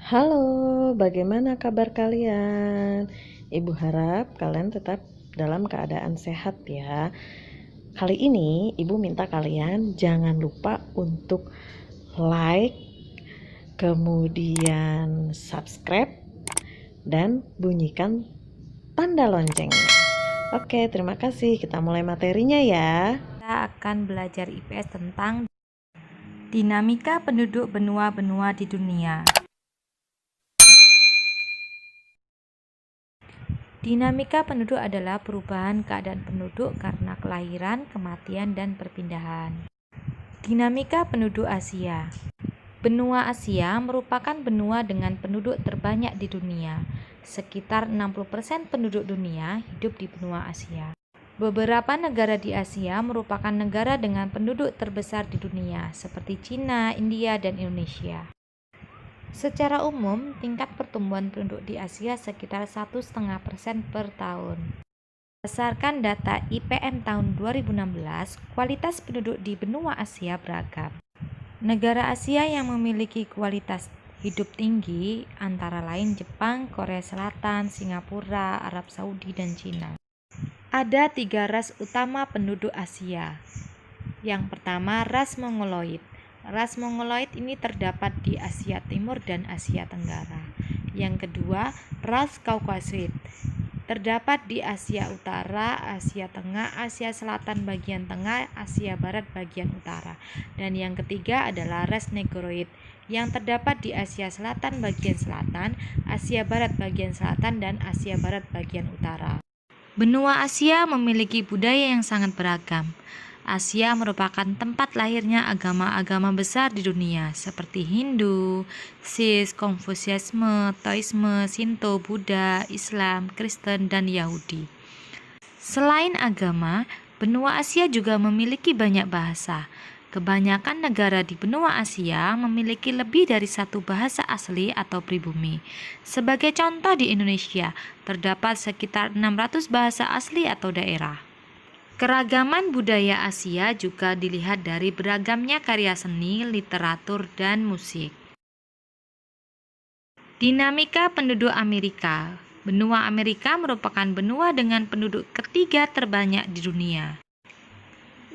Halo, bagaimana kabar kalian? Ibu harap kalian tetap dalam keadaan sehat ya. Kali ini Ibu minta kalian jangan lupa untuk like, kemudian subscribe, dan bunyikan tanda loncengnya. Oke, terima kasih. Kita mulai materinya ya. Kita akan belajar IPS tentang dinamika penduduk benua-benua di dunia. Dinamika penduduk adalah perubahan keadaan penduduk karena kelahiran, kematian, dan perpindahan. Dinamika penduduk Asia. Benua Asia merupakan benua dengan penduduk terbanyak di dunia. Sekitar 60% penduduk dunia hidup di benua Asia. Beberapa negara di Asia merupakan negara dengan penduduk terbesar di dunia, seperti Cina, India, dan Indonesia. Secara umum, tingkat pertumbuhan penduduk di Asia sekitar 1,5% per tahun. Berdasarkan data IPM tahun 2016, kualitas penduduk di benua Asia beragam. Negara Asia yang memiliki kualitas hidup tinggi antara lain Jepang, Korea Selatan, Singapura, Arab Saudi, dan Cina. Ada 3 ras utama penduduk Asia. Yang pertama, ras Mongoloid. Ras Mongoloid ini terdapat di Asia Timur dan Asia Tenggara. Yang kedua, ras Kaukasoid. Terdapat di Asia Utara, Asia Tengah, Asia Selatan bagian tengah, Asia Barat bagian utara. Dan yang ketiga adalah ras Negroid yang terdapat di Asia Selatan bagian selatan, Asia Barat bagian selatan, dan Asia Barat bagian utara. Benua Asia memiliki budaya yang sangat beragam. Asia merupakan tempat lahirnya agama-agama besar di dunia seperti Hindu, Sikh, Konfusianisme, Taoisme, Shinto, Buddha, Islam, Kristen, dan Yahudi. Selain agama, benua Asia juga memiliki banyak bahasa. Kebanyakan negara di benua Asia memiliki lebih dari satu bahasa asli atau pribumi. Sebagai contoh di Indonesia, terdapat sekitar 600 bahasa asli atau daerah. Keragaman budaya Asia juga dilihat dari beragamnya karya seni, literatur, dan musik. Dinamika penduduk Amerika. Benua Amerika merupakan benua dengan penduduk ketiga terbanyak di dunia.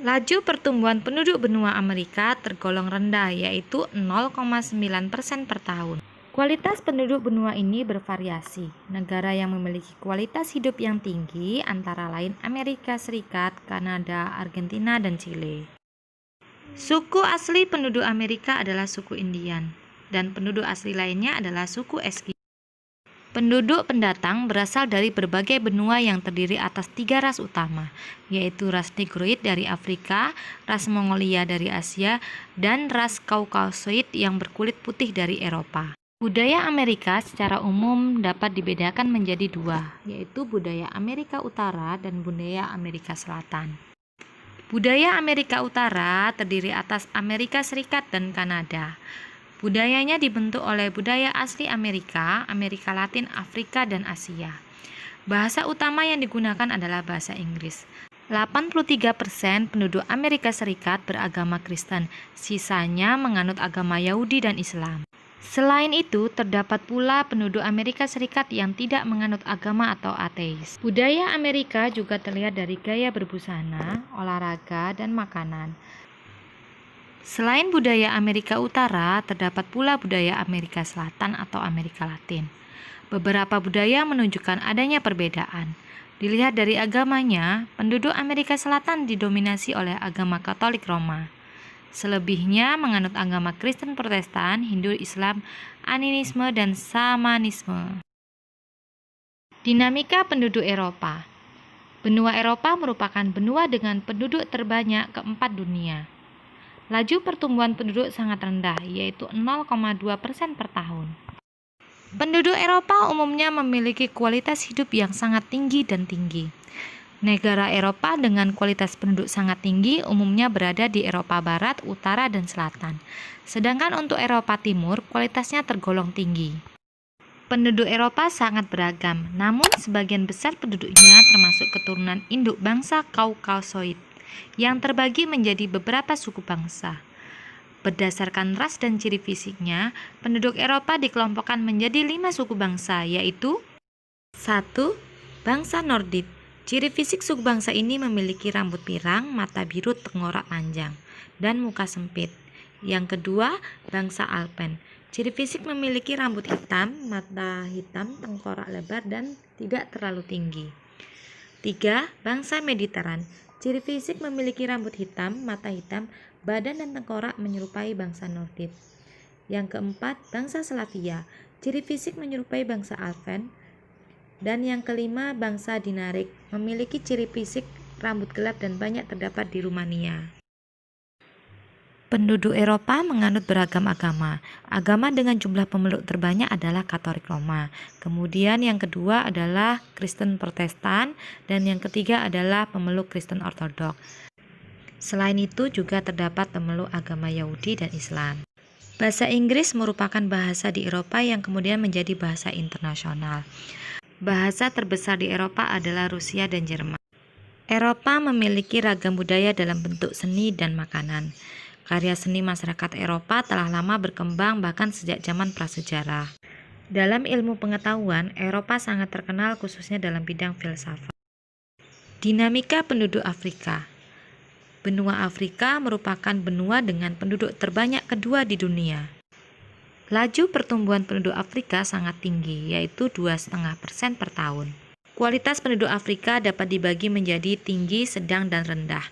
Laju pertumbuhan penduduk benua Amerika tergolong rendah, yaitu 0,9% per tahun. Kualitas penduduk benua ini bervariasi. Negara yang memiliki kualitas hidup yang tinggi antara lain Amerika Serikat, Kanada, Argentina, dan Chile. Suku asli penduduk Amerika adalah suku Indian, dan penduduk asli lainnya adalah suku Eskimo. Penduduk pendatang berasal dari berbagai benua yang terdiri atas 3 ras utama, yaitu ras Negroid dari Afrika, ras Mongolia dari Asia, dan ras Kaukasoid yang berkulit putih dari Eropa. Budaya Amerika secara umum dapat dibedakan menjadi 2, yaitu budaya Amerika Utara dan budaya Amerika Selatan. Budaya Amerika Utara terdiri atas Amerika Serikat dan Kanada. Budayanya dibentuk oleh budaya asli Amerika, Amerika Latin, Afrika, dan Asia. Bahasa utama yang digunakan adalah bahasa Inggris. 83% penduduk Amerika Serikat beragama Kristen, sisanya menganut agama Yahudi dan Islam. Selain itu, terdapat pula penduduk Amerika Serikat yang tidak menganut agama atau ateis. Budaya Amerika juga terlihat dari gaya berbusana, olahraga, dan makanan. Selain budaya Amerika Utara, terdapat pula budaya Amerika Selatan atau Amerika Latin. Beberapa budaya menunjukkan adanya perbedaan. Dilihat dari agamanya, penduduk Amerika Selatan didominasi oleh agama Katolik Roma. Selebihnya menganut agama Kristen Protestan, Hindu, Islam, animisme, dan Shamanisme. Dinamika penduduk Eropa. Benua Eropa merupakan benua dengan penduduk terbanyak keempat dunia. Laju pertumbuhan penduduk sangat rendah, yaitu 0,2% per tahun. Penduduk Eropa umumnya memiliki kualitas hidup yang sangat tinggi dan tinggi. Negara Eropa dengan kualitas penduduk sangat tinggi umumnya berada di Eropa Barat, Utara, dan Selatan. Sedangkan untuk Eropa Timur, kualitasnya tergolong tinggi. Penduduk Eropa sangat beragam, namun sebagian besar penduduknya termasuk keturunan induk bangsa Kaukasoid, yang terbagi menjadi beberapa suku bangsa. Berdasarkan ras dan ciri fisiknya, penduduk Eropa dikelompokkan menjadi 5 suku bangsa, yaitu 1. Bangsa Nordik. Ciri fisik suku bangsa ini memiliki rambut pirang, mata biru, tengorak panjang, dan muka sempit. Yang kedua, bangsa Alpen. Ciri fisik memiliki rambut hitam, mata hitam, tengkorak lebar, dan tidak terlalu tinggi. 3. Bangsa Mediteran. Ciri fisik memiliki rambut hitam, mata hitam, badan dan tengkorak menyerupai bangsa Nordik. Yang keempat, bangsa Slavia. Ciri fisik menyerupai bangsa Alpen. Dan yang kelima, bangsa Dinaric. Memiliki ciri fisik rambut gelap dan banyak terdapat di Rumania. Penduduk Eropa menganut beragam agama. Agama dengan jumlah pemeluk terbanyak adalah Katolik Roma. Kemudian yang kedua adalah Kristen Protestan, dan yang ketiga adalah pemeluk Kristen Ortodoks. Selain itu juga terdapat pemeluk agama Yahudi dan Islam. Bahasa Inggris merupakan bahasa di Eropa yang kemudian menjadi bahasa internasional. Bahasa terbesar di Eropa adalah Rusia dan Jerman. Eropa memiliki ragam budaya dalam bentuk seni dan makanan. Karya seni masyarakat Eropa telah lama berkembang bahkan sejak zaman prasejarah. Dalam ilmu pengetahuan, Eropa sangat terkenal khususnya dalam bidang filsafat. Dinamika penduduk Afrika. Benua Afrika merupakan benua dengan penduduk terbanyak kedua di dunia. Laju pertumbuhan penduduk Afrika sangat tinggi, yaitu 2,5% per tahun. Kualitas penduduk Afrika dapat dibagi menjadi tinggi, sedang, dan rendah.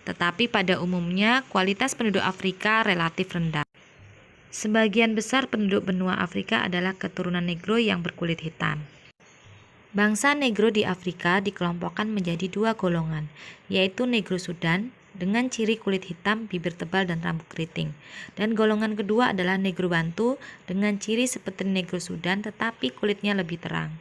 Tetapi pada umumnya kualitas penduduk Afrika relatif rendah. Sebagian besar penduduk benua Afrika adalah keturunan Negro yang berkulit hitam. Bangsa Negro di Afrika dikelompokkan menjadi 2 golongan, yaitu Negro Sudan dengan ciri kulit hitam, bibir tebal, dan rambut keriting. Dan golongan kedua adalah Negro Bantu dengan ciri seperti Negro Sudan tetapi kulitnya lebih terang.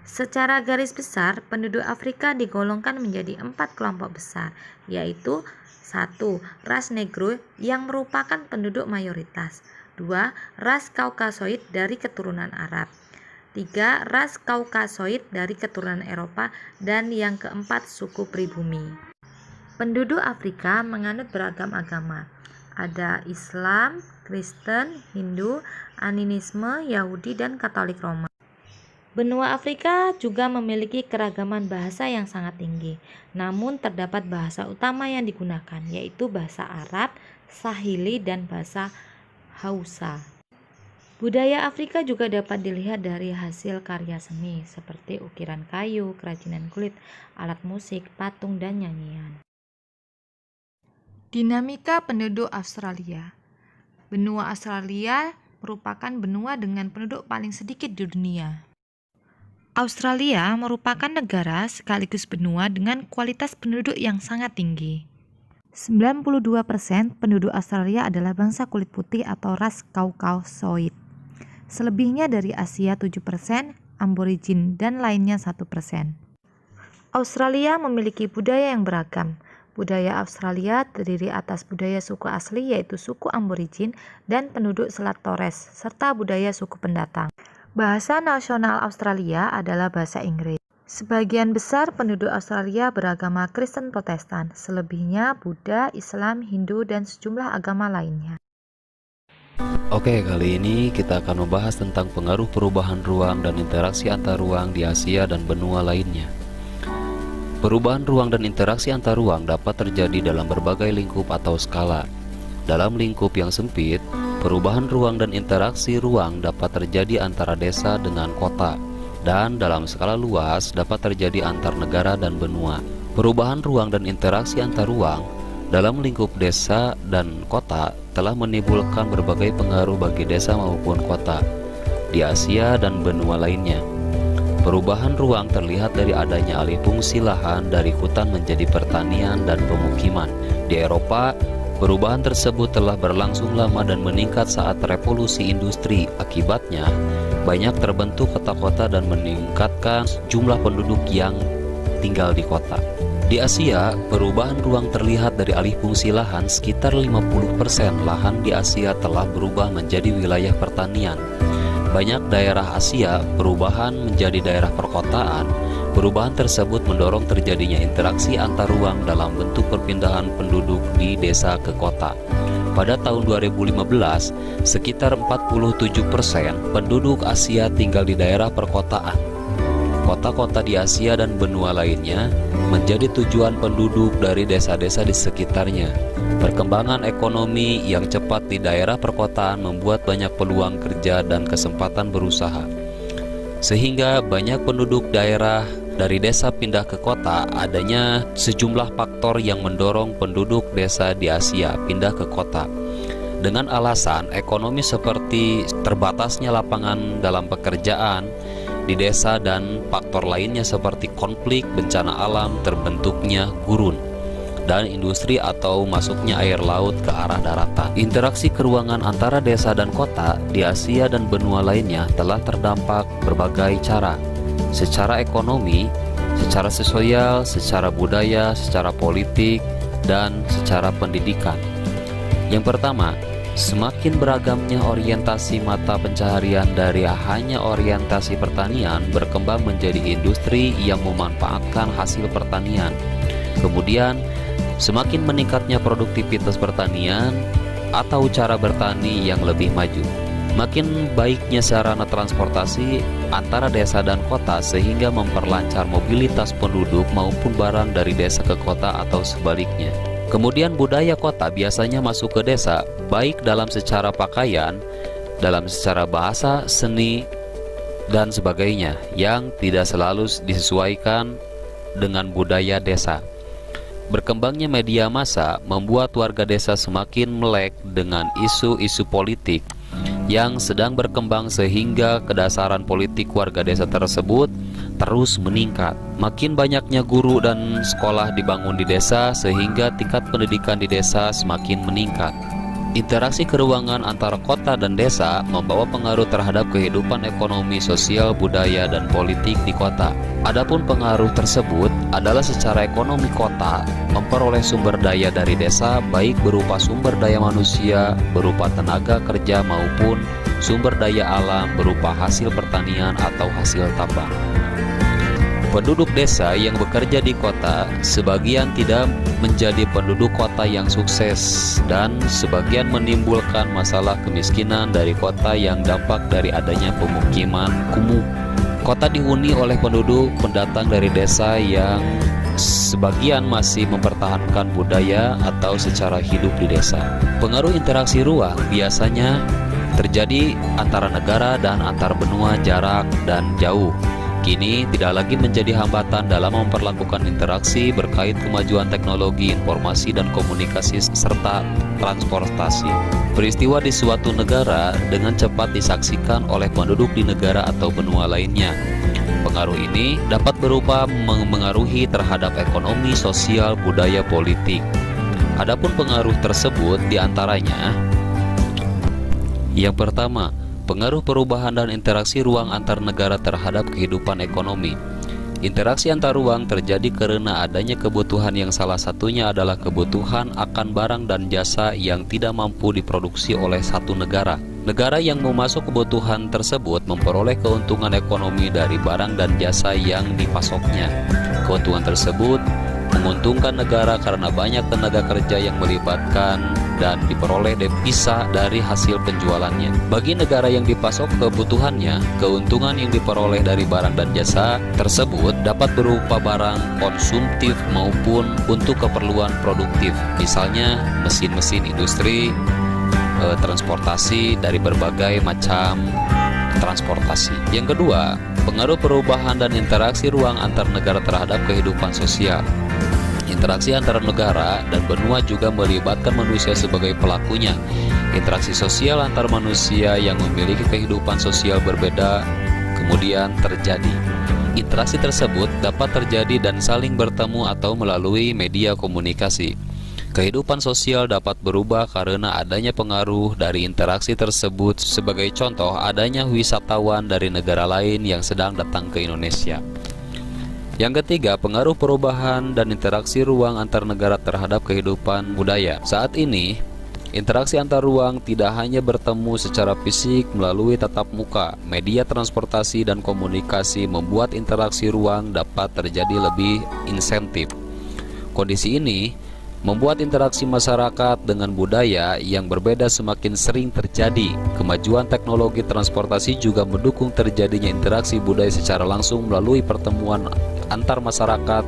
Secara garis besar, penduduk Afrika digolongkan menjadi 4 kelompok besar, yaitu 1. Ras Negro yang merupakan penduduk mayoritas. 2. Ras Kaukasoid dari keturunan Arab. 3. Ras Kaukasoid dari keturunan Eropa. Dan yang keempat, suku pribumi. Penduduk Afrika menganut beragam agama. Ada Islam, Kristen, Hindu, Animisme, Yahudi, dan Katolik Roma. Benua Afrika juga memiliki keragaman bahasa yang sangat tinggi. Namun terdapat bahasa utama yang digunakan, yaitu bahasa Arab, Swahili, dan bahasa Hausa. Budaya Afrika juga dapat dilihat dari hasil karya seni seperti ukiran kayu, kerajinan kulit, alat musik, patung, dan nyanyian. Dinamika penduduk Australia. Benua Australia merupakan benua dengan penduduk paling sedikit di dunia. Australia merupakan negara sekaligus benua dengan kualitas penduduk yang sangat tinggi. 92% penduduk Australia adalah bangsa kulit putih atau ras Kaukasoid. Selebihnya dari Asia 7%, Aborigin, dan lainnya 1%. Australia memiliki budaya yang beragam. Budaya Australia terdiri atas budaya suku asli yaitu suku Aborigin dan penduduk Selat Torres, serta budaya suku pendatang. Bahasa nasional Australia adalah bahasa Inggris. Sebagian besar penduduk Australia beragama Kristen Protestan, selebihnya Buddha, Islam, Hindu, dan sejumlah agama lainnya. Oke, kali ini kita akan membahas tentang pengaruh perubahan ruang dan interaksi antar ruang di Asia dan benua lainnya. Perubahan ruang dan interaksi antar ruang dapat terjadi dalam berbagai lingkup atau skala. Dalam lingkup yang sempit, perubahan ruang dan interaksi ruang dapat terjadi antara desa dengan kota, dan dalam skala luas dapat terjadi antar negara dan benua. Perubahan ruang dan interaksi antar ruang dalam lingkup desa dan kota telah menimbulkan berbagai pengaruh bagi desa maupun kota di Asia dan benua lainnya. Perubahan ruang terlihat dari adanya alih fungsi lahan dari hutan menjadi pertanian dan pemukiman. Di Eropa, perubahan tersebut telah berlangsung lama dan meningkat saat revolusi industri. Akibatnya, banyak terbentuk kota-kota dan meningkatkan jumlah penduduk yang tinggal di kota. Di Asia, perubahan ruang terlihat dari alih fungsi lahan. Sekitar 50% lahan di Asia telah berubah menjadi wilayah pertanian. Banyak daerah Asia perubahan menjadi daerah perkotaan. Perubahan tersebut mendorong terjadinya interaksi antar ruang dalam bentuk perpindahan penduduk di desa ke kota. Pada tahun 2015, sekitar 47% penduduk Asia tinggal di daerah perkotaan. Kota-kota di Asia dan benua lainnya menjadi tujuan penduduk dari desa-desa di sekitarnya. Perkembangan ekonomi yang cepat di daerah perkotaan membuat banyak peluang kerja dan kesempatan berusaha. Sehingga banyak penduduk daerah dari desa pindah ke kota. Adanya sejumlah faktor yang mendorong penduduk desa di Asia pindah ke kota. Dengan alasan ekonomi seperti terbatasnya lapangan dalam pekerjaan di desa dan faktor lainnya seperti konflik, bencana alam, terbentuknya gurun, dan industri atau masuknya air laut ke arah daratan. Interaksi keuangan antara desa dan kota di Asia dan benua lainnya telah terdampak berbagai cara. Secara ekonomi, secara sosial, secara budaya, secara politik, dan secara pendidikan. Yang pertama, semakin beragamnya orientasi mata pencaharian dari hanya orientasi pertanian berkembang menjadi industri yang memanfaatkan hasil pertanian. Kemudian, semakin meningkatnya produktivitas pertanian atau cara bertani yang lebih maju. Makin baiknya sarana transportasi antara desa dan kota sehingga memperlancar mobilitas penduduk maupun barang dari desa ke kota atau sebaliknya. Kemudian budaya kota biasanya masuk ke desa, baik dalam secara pakaian, dalam secara bahasa, seni, dan sebagainya, yang tidak selalu disesuaikan dengan budaya desa. Berkembangnya media massa membuat warga desa semakin melek dengan isu-isu politik yang sedang berkembang sehingga kedasaran politik warga desa tersebut terus meningkat. Makin banyaknya guru dan sekolah dibangun di desa sehingga tingkat pendidikan di desa semakin meningkat. Interaksi keuangan antara kota dan desa membawa pengaruh terhadap kehidupan ekonomi, sosial, budaya, dan politik di kota. Adapun pengaruh tersebut adalah secara ekonomi kota memperoleh sumber daya dari desa baik berupa sumber daya manusia, berupa tenaga kerja maupun sumber daya alam berupa hasil pertanian atau hasil tambang. Penduduk desa yang bekerja di kota sebagian tidak menjadi penduduk kota yang sukses dan sebagian menimbulkan masalah kemiskinan dari kota yang dampak dari adanya pemukiman kumuh. Kota dihuni oleh penduduk pendatang dari desa yang sebagian masih mempertahankan budaya atau secara hidup di desa. Pengaruh interaksi ruang biasanya terjadi antara negara dan antar benua, jarak dan jauh. Kini tidak lagi menjadi hambatan dalam memperlakukan interaksi berkait kemajuan teknologi, informasi dan komunikasi serta transportasi. Peristiwa di suatu negara dengan cepat disaksikan oleh penduduk di negara atau benua lainnya. Pengaruh ini dapat berupa mengaruhi terhadap ekonomi, sosial, budaya, politik. Adapun pengaruh tersebut diantaranya: yang pertama, pengaruh perubahan dan interaksi ruang antar negara terhadap kehidupan ekonomi. Interaksi antar ruang terjadi karena adanya kebutuhan yang salah satunya adalah kebutuhan akan barang dan jasa yang tidak mampu diproduksi oleh satu negara. Negara yang memasok kebutuhan tersebut memperoleh keuntungan ekonomi dari barang dan jasa yang dipasoknya. Keuntungan tersebut menguntungkan negara karena banyak tenaga kerja yang melibatkan dan diperoleh devisa dari hasil penjualannya. Bagi negara yang dipasok kebutuhannya, keuntungan yang diperoleh dari barang dan jasa tersebut dapat berupa barang konsumtif maupun untuk keperluan produktif, misalnya mesin-mesin industri, transportasi dari berbagai macam transportasi. Yang kedua, pengaruh perubahan dan interaksi ruang antar negara terhadap kehidupan sosial. Interaksi antara negara dan benua juga melibatkan manusia sebagai pelakunya. Interaksi sosial antar manusia yang memiliki kehidupan sosial berbeda kemudian terjadi. Interaksi tersebut dapat terjadi dan saling bertemu atau melalui media komunikasi. Kehidupan sosial dapat berubah karena adanya pengaruh dari interaksi tersebut. Sebagai contoh, adanya wisatawan dari negara lain yang sedang datang ke Indonesia. Yang ketiga, pengaruh perubahan dan interaksi ruang antar negara terhadap kehidupan budaya. Saat ini, interaksi antar ruang tidak hanya bertemu secara fisik melalui tatap muka. Media transportasi dan komunikasi membuat interaksi ruang dapat terjadi lebih insentif. Kondisi ini membuat interaksi masyarakat dengan budaya yang berbeda semakin sering terjadi. Kemajuan teknologi transportasi juga mendukung terjadinya interaksi budaya secara langsung melalui pertemuan antar masyarakat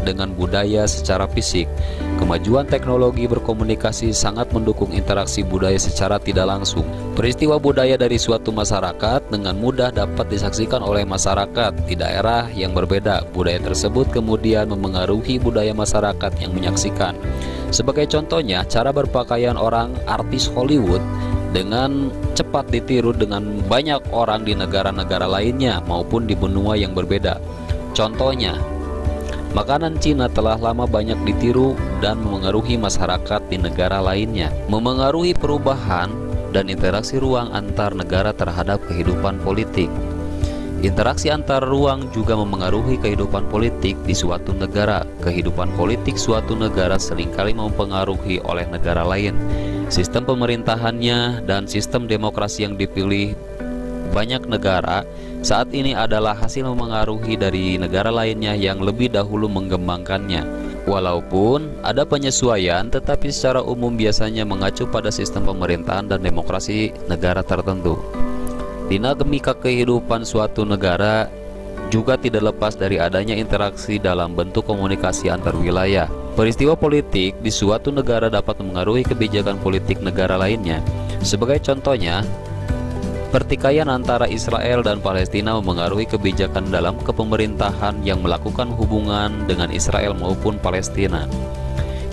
dengan budaya secara fisik. Kemajuan teknologi berkomunikasi sangat mendukung interaksi budaya secara tidak langsung. Peristiwa budaya dari suatu masyarakat dengan mudah dapat disaksikan oleh masyarakat di daerah yang berbeda. Budaya tersebut kemudian memengaruhi budaya masyarakat yang menyaksikan. Sebagai contohnya, cara berpakaian orang artis Hollywood dengan cepat ditiru dengan banyak orang di negara-negara lainnya maupun di benua yang berbeda. Contohnya, makanan Cina telah lama banyak ditiru dan memengaruhi masyarakat di negara lainnya, memengaruhi perubahan dan interaksi ruang antar negara terhadap kehidupan politik. Interaksi antar ruang juga memengaruhi kehidupan politik di suatu negara. Kehidupan politik suatu negara seringkali mempengaruhi oleh negara lain. Sistem pemerintahannya dan sistem demokrasi yang dipilih banyak negara saat ini adalah hasil memengaruhi dari negara lainnya yang lebih dahulu mengembangkannya. Walaupun ada penyesuaian, tetapi secara umum biasanya mengacu pada sistem pemerintahan dan demokrasi negara tertentu. Dinamika kehidupan suatu negara juga tidak lepas dari adanya interaksi dalam bentuk komunikasi antar wilayah. Peristiwa politik di suatu negara dapat mengaruhi kebijakan politik negara lainnya. Sebagai contohnya, pertikaian antara Israel dan Palestina memengaruhi kebijakan dalam kepemerintahan yang melakukan hubungan dengan Israel maupun Palestina.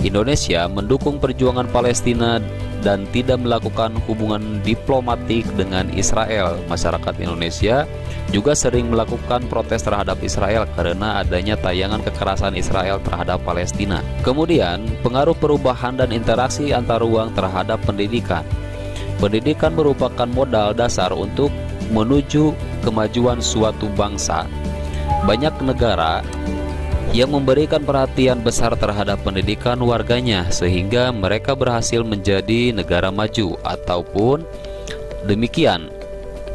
Indonesia mendukung perjuangan Palestina dan tidak melakukan hubungan diplomatik dengan Israel. Masyarakat Indonesia juga sering melakukan protes terhadap Israel karena adanya tayangan kekerasan Israel terhadap Palestina. Kemudian, pengaruh perubahan dan interaksi antar ruang terhadap pendidikan. Pendidikan merupakan modal dasar untuk menuju kemajuan suatu bangsa. Banyak negara yang memberikan perhatian besar terhadap pendidikan warganya sehingga mereka berhasil menjadi negara maju, ataupun demikian,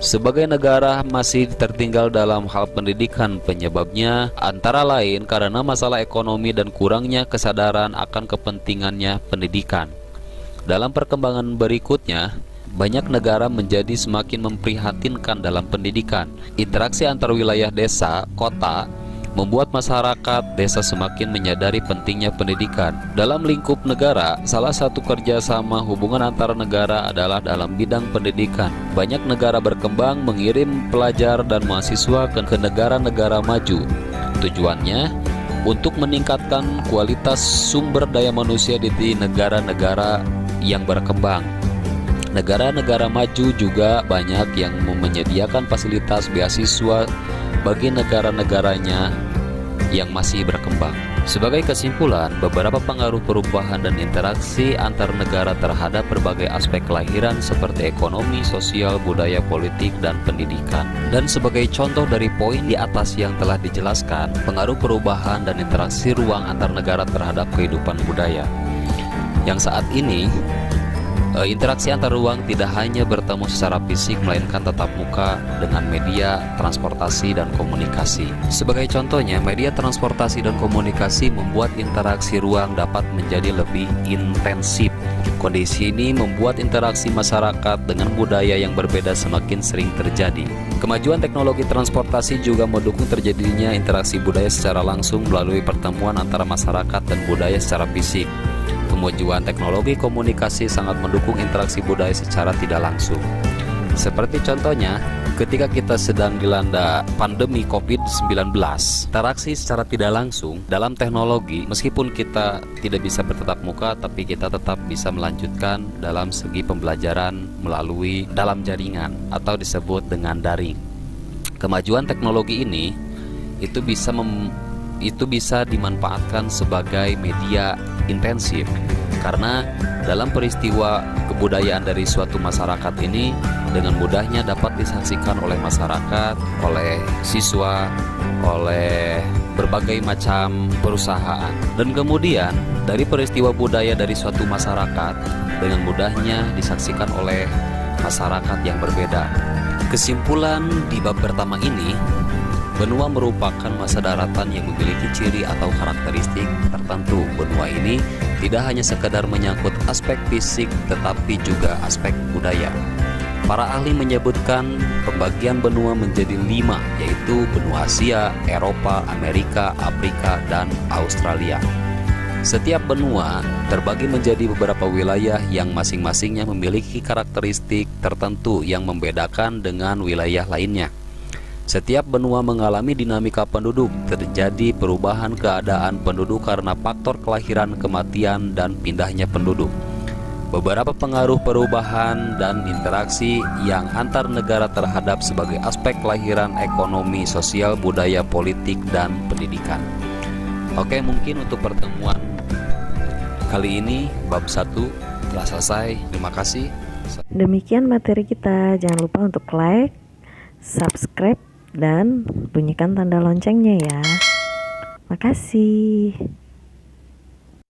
sebagai negara masih tertinggal dalam hal pendidikan. Penyebabnya antara lain karena masalah ekonomi dan kurangnya kesadaran akan kepentingannya pendidikan. Dalam perkembangan berikutnya, banyak negara menjadi semakin memprihatinkan dalam pendidikan. Interaksi antar wilayah desa, kota, membuat masyarakat desa semakin menyadari pentingnya pendidikan. Dalam lingkup negara, salah satu kerjasama hubungan antara negara adalah dalam bidang pendidikan. Banyak negara berkembang mengirim pelajar dan mahasiswa ke negara-negara maju. Tujuannya untuk meningkatkan kualitas sumber daya manusia di negara-negara yang berkembang. Negara-negara maju juga banyak yang menyediakan fasilitas beasiswa bagi negara-negaranya yang masih berkembang. Sebagai kesimpulan, beberapa pengaruh perubahan dan interaksi antar negara terhadap berbagai aspek kelahiran seperti ekonomi, sosial, budaya, politik, dan pendidikan. Dan sebagai contoh dari poin di atas yang telah dijelaskan, pengaruh perubahan dan interaksi ruang antar negara terhadap kehidupan budaya. Yang saat ini, interaksi antar ruang tidak hanya bertemu secara fisik, melainkan tatap muka dengan media transportasi dan komunikasi. Sebagai contohnya, media transportasi dan komunikasi membuat interaksi ruang dapat menjadi lebih intensif. Kondisi ini membuat interaksi masyarakat dengan budaya yang berbeda semakin sering terjadi. Kemajuan teknologi transportasi juga mendukung terjadinya interaksi budaya secara langsung melalui pertemuan antara masyarakat dan budaya secara fisik. Kemajuan teknologi komunikasi sangat mendukung interaksi budaya secara tidak langsung. Seperti contohnya, ketika kita sedang dilanda pandemi COVID-19, interaksi secara tidak langsung dalam teknologi, meskipun kita tidak bisa bertatap muka, tapi kita tetap bisa melanjutkan dalam segi pembelajaran melalui dalam jaringan atau disebut dengan daring. Kemajuan teknologi ini itu bisa dimanfaatkan sebagai media intensif karena dalam peristiwa kebudayaan dari suatu masyarakat ini dengan mudahnya dapat disaksikan oleh masyarakat, oleh siswa, oleh berbagai macam perusahaan. Dan kemudian dari peristiwa budaya dari suatu masyarakat dengan mudahnya disaksikan oleh masyarakat yang berbeda. Kesimpulan di bab pertama ini, benua merupakan masa daratan yang memiliki ciri atau karakteristik tertentu. Benua ini tidak hanya sekedar menyangkut aspek fisik tetapi juga aspek budaya. Para ahli menyebutkan pembagian benua menjadi 5, yaitu benua Asia, Eropa, Amerika, Afrika, dan Australia. Setiap benua terbagi menjadi beberapa wilayah yang masing-masingnya memiliki karakteristik tertentu yang membedakan dengan wilayah lainnya. Setiap benua mengalami dinamika penduduk, terjadi perubahan keadaan penduduk karena faktor kelahiran, kematian, dan pindahnya penduduk. Beberapa pengaruh perubahan dan interaksi yang antar negara terhadap sebagai aspek kelahiran ekonomi, sosial, budaya, politik, dan pendidikan. Oke, mungkin untuk pertemuan kali ini bab 1 telah selesai. Terima kasih. Demikian materi kita. Jangan lupa untuk like, subscribe, dan bunyikan tanda loncengnya ya. Makasih.